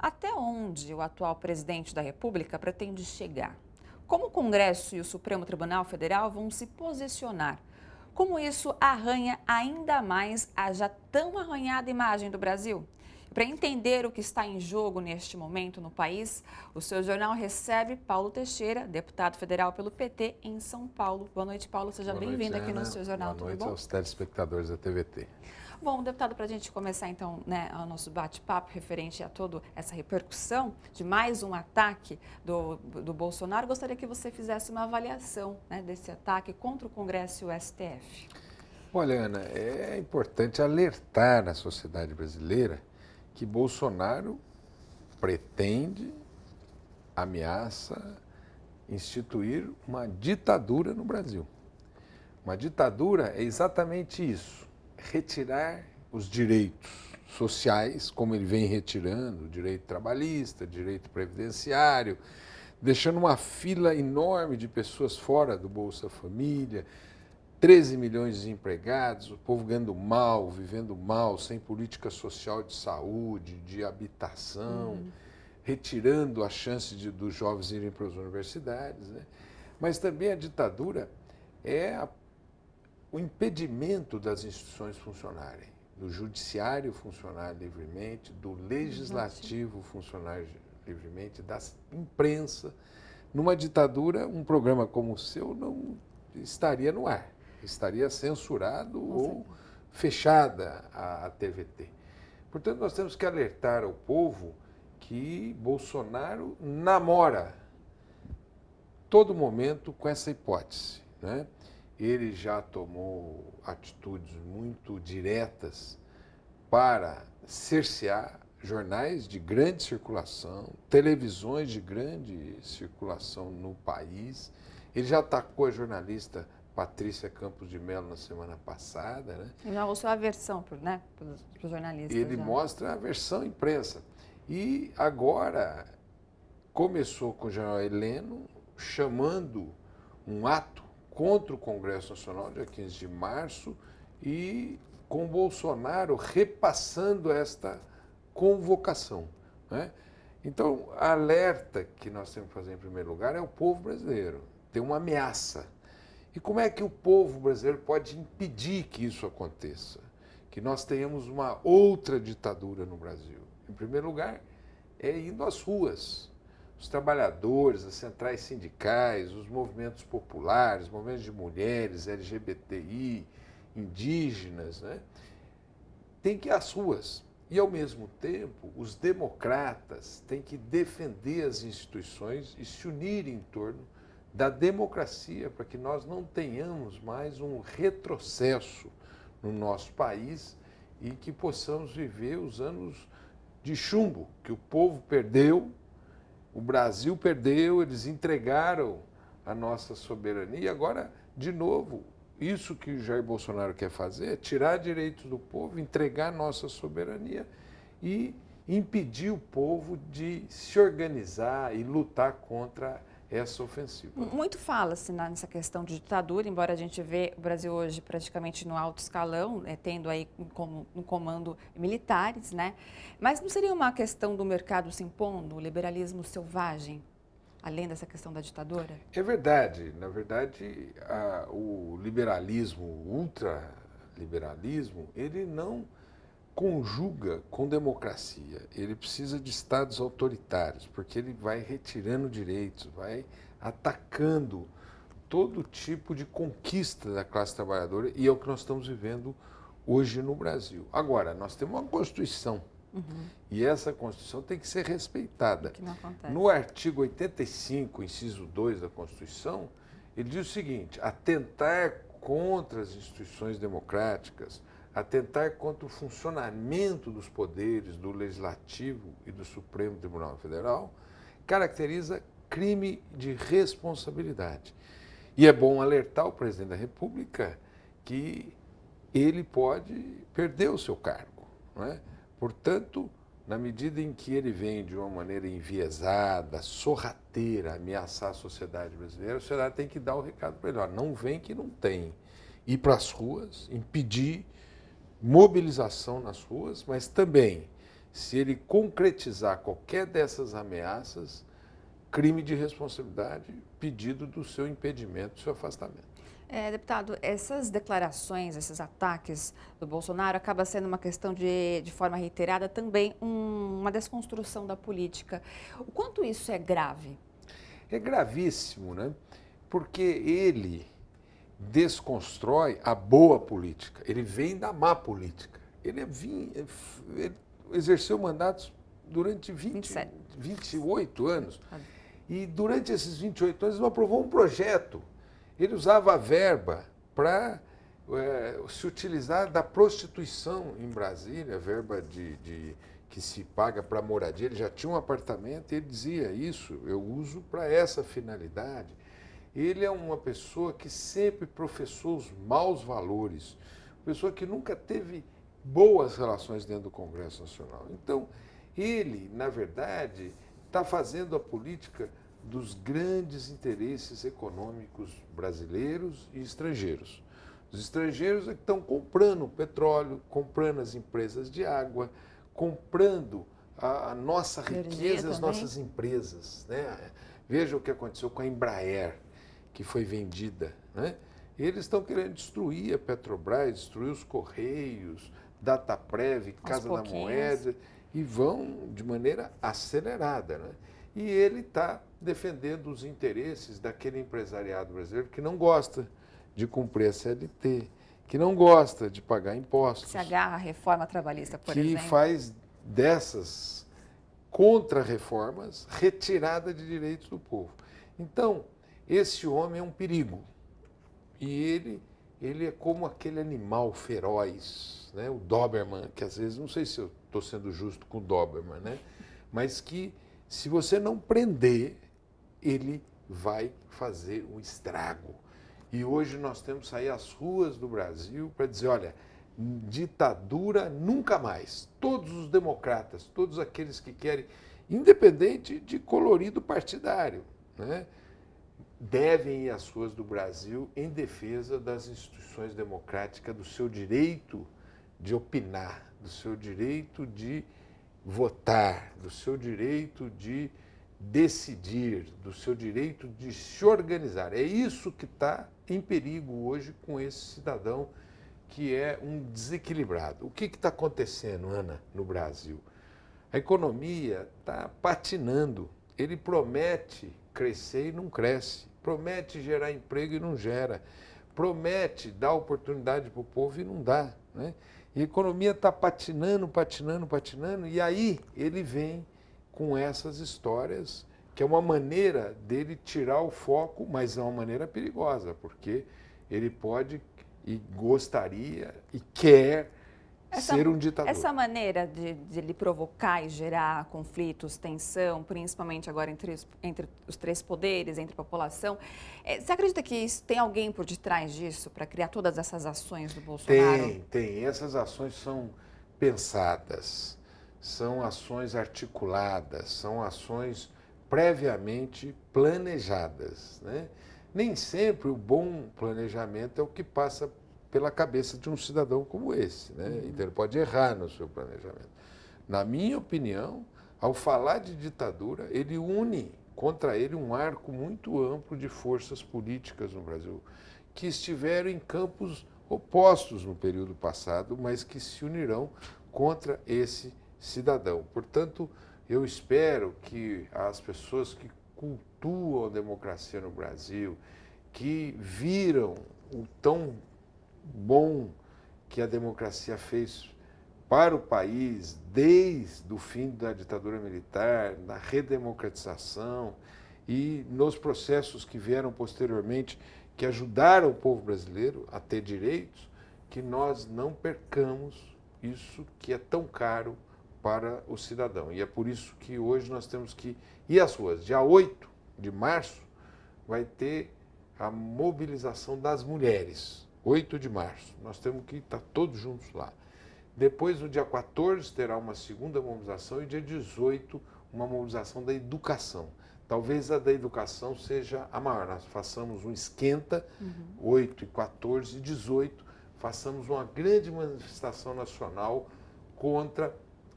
Até onde o atual presidente da República pretende chegar? Como o Congresso e o Supremo Tribunal Federal vão se posicionar? Como isso arranha ainda mais a já tão arranhada imagem do Brasil? Para entender o que está em jogo neste momento no país, o seu jornal recebe Paulo Teixeira, deputado federal pelo PT em São Paulo. Boa noite, Paulo. Seja Boa noite, bem-vindo aqui no Ana. seu jornal. Boa Tudo noite bom? aos telespectadores da TVT. Bom, deputado, para a gente começar então, ao nosso bate-papo referente a toda essa repercussão de mais um ataque do Bolsonaro, gostaria que você fizesse uma avaliação, desse ataque contra o Congresso e o STF. Olha, Ana, é importante alertar a sociedade brasileira que Bolsonaro pretende, ameaça instituir uma ditadura no Brasil. Uma ditadura é exatamente isso, retirar os direitos sociais, como ele vem retirando, o direito trabalhista, direito previdenciário, deixando uma fila enorme de pessoas fora do Bolsa Família, 13 milhões de desempregados, o povo ganhando mal, vivendo mal, sem política social de saúde, de habitação, retirando a chance dos jovens irem para as universidades, né? Mas também a ditadura é o impedimento das instituições funcionarem, do judiciário funcionar livremente, do legislativo funcionar livremente, da imprensa. Numa ditadura, um programa como o seu não estaria no ar, estaria censurado ou fechada a TVT. Portanto, nós temos que alertar ao povo que Bolsonaro namora todo momento com essa hipótese, né? Ele já tomou atitudes muito diretas para cercear jornais de grande circulação, televisões de grande circulação no país. Ele já atacou a jornalista Patrícia Campos de Mello na semana passada, né? Ele já mostrou a versão para os jornalistas. Ele já mostra a versão imprensa. E agora começou com o general Heleno chamando um ato contra o Congresso Nacional, dia 15 de março, e com Bolsonaro repassando esta convocação, né? Então, a alerta que nós temos que fazer em primeiro lugar é o povo brasileiro. Tem uma ameaça. E como é que o povo brasileiro pode impedir que isso aconteça? Que nós tenhamos uma outra ditadura no Brasil? Em primeiro lugar, é indo às ruas. Os trabalhadores, as centrais sindicais, os movimentos populares, movimentos de mulheres, LGBTI, indígenas, né? Tem que ir às ruas. E, ao mesmo tempo, os democratas têm que defender as instituições e se unir em torno da democracia para que nós não tenhamos mais um retrocesso no nosso país e que possamos viver os anos de chumbo que o povo perdeu. O Brasil perdeu, eles entregaram a nossa soberania e agora, de novo, isso que o Jair Bolsonaro quer fazer é tirar direitos do povo, entregar a nossa soberania e impedir o povo de se organizar e lutar contra essa ofensiva. Muito fala-se nessa questão de ditadura, embora a gente vê o Brasil hoje praticamente no alto escalão, tendo aí no comando militares, né? Mas não seria uma questão do mercado se impondo, o liberalismo selvagem, além dessa questão da ditadura? É verdade. Na verdade, o liberalismo, o ultraliberalismo, ele não conjuga com democracia. Ele precisa de estados autoritários, porque ele vai retirando direitos, vai atacando todo tipo de conquista da classe trabalhadora, e é o que nós estamos vivendo hoje no Brasil. Agora, nós temos uma Constituição, e essa Constituição tem que ser respeitada. Que não acontece. No artigo 85, inciso 2 da Constituição, ele diz o seguinte: atentar contra as instituições democráticas, atentar contra o funcionamento dos poderes do Legislativo e do Supremo Tribunal Federal, caracteriza crime de responsabilidade. E é bom alertar o presidente da República que ele pode perder o seu cargo, não é? Portanto, na medida em que ele vem de uma maneira enviesada, sorrateira, ameaçar a sociedade brasileira, a sociedade tem que dar o recado para ele: ó, não vem que não tem. Ir para as ruas, impedir mobilização nas ruas, mas também Se ele concretizar qualquer dessas ameaças, crime de responsabilidade, pedido do seu impedimento, do seu afastamento. Deputado, essas declarações, esses ataques do Bolsonaro acaba sendo uma questão de forma reiterada também uma desconstrução da política. O quanto isso é grave? É gravíssimo, né? Porque ele desconstrói a boa política, ele vem da má política. Ele exerceu mandatos durante 28 anos. E durante esses 28 anos ele não aprovou um projeto. Ele usava a verba para se utilizar da prostituição em Brasília, a verba que se paga para moradia. Ele já tinha um apartamento e ele dizia isso, eu uso para essa finalidade. Ele é uma pessoa que sempre professou os maus valores, uma pessoa que nunca teve boas relações dentro do Congresso Nacional. Então, ele, na verdade, está fazendo a política dos grandes interesses econômicos brasileiros e estrangeiros. Os estrangeiros é que estão comprando petróleo, comprando as empresas de água, comprando a nossa riqueza, as nossas empresas, né? Veja o que aconteceu com a Embraer, que foi vendida, né? Eles estão querendo destruir a Petrobras, destruir os Correios, Dataprev, Casa da Moeda, e vão de maneira acelerada, né? E ele está defendendo os interesses daquele empresariado brasileiro que não gosta de cumprir a CLT, que não gosta de pagar impostos. Se agarra à reforma trabalhista, por exemplo. Que faz dessas contra-reformas retirada de direitos do povo. Então, esse homem é um perigo. E ele é como aquele animal feroz, né? O Doberman, que às vezes, não sei se eu estou sendo justo com o Doberman, né? Mas que, se você não prender, ele vai fazer um estrago. E hoje nós temos que sair às ruas do Brasil para dizer, olha, ditadura nunca mais. Todos os democratas, todos aqueles que querem, independente de colorido partidário, né, devem ir às ruas do Brasil em defesa das instituições democráticas, do seu direito de opinar, do seu direito de votar, do seu direito de decidir, do seu direito de se organizar. É isso que está em perigo hoje com esse cidadão que é um desequilibrado. O que está acontecendo, Ana, no Brasil? A economia está patinando. Ele promete crescer e não cresce. Promete gerar emprego e não gera. Promete dar oportunidade para o povo e não dá, né? E a economia está patinando, patinando, patinando, e aí ele vem com essas histórias, que é uma maneira dele tirar o foco, mas é uma maneira perigosa, porque ele pode e gostaria e quer ser um ditador. Essa maneira de ele provocar e gerar conflitos, tensão, principalmente agora entre os três poderes, entre a população, você acredita que tem alguém por detrás disso para criar todas essas ações do Bolsonaro? Tem. Essas ações são pensadas, são ações articuladas, são ações previamente planejadas, né? Nem sempre o bom planejamento é o que passa pela cabeça de um cidadão como esse, né? Então ele pode errar no seu planejamento. Na minha opinião, ao falar de ditadura, ele une contra ele um arco muito amplo de forças políticas no Brasil, que estiveram em campos opostos no período passado, mas que se unirão contra esse cidadão. Portanto, eu espero que as pessoas que cultuam a democracia no Brasil, que viram o tão bom que a democracia fez para o país desde o fim da ditadura militar, na redemocratização e nos processos que vieram posteriormente, que ajudaram o povo brasileiro a ter direitos, que nós não percamos isso que é tão caro para o cidadão. E é por isso que hoje nós temos que ir às ruas. Dia 8 de março vai ter a mobilização das mulheres. 8 de março. Nós temos que estar todos juntos lá. Depois, no dia 14, terá uma segunda mobilização e dia 18, uma mobilização da educação. Talvez a da educação seja a maior. Nós façamos um esquenta, 8 e 14 e 18, façamos uma grande manifestação nacional contra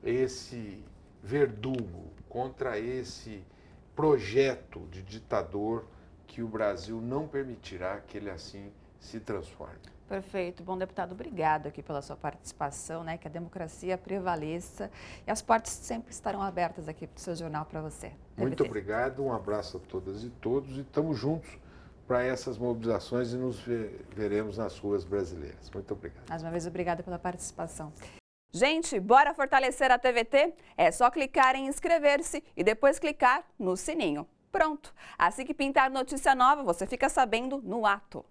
esse verdugo, contra esse projeto de ditador que o Brasil não permitirá que ele assim se transforme. Perfeito. Bom, deputado, obrigado aqui pela sua participação, né? Que a democracia prevaleça e as portas sempre estarão abertas aqui para o seu jornal para você. Muito obrigado, um abraço a todas e todos e estamos juntos para essas mobilizações e nos veremos nas ruas brasileiras. Muito obrigado. Mais uma vez, obrigada pela participação. Gente, bora fortalecer a TVT? É só clicar em inscrever-se e depois clicar no sininho. Pronto! Assim que pintar notícia nova, você fica sabendo no ato.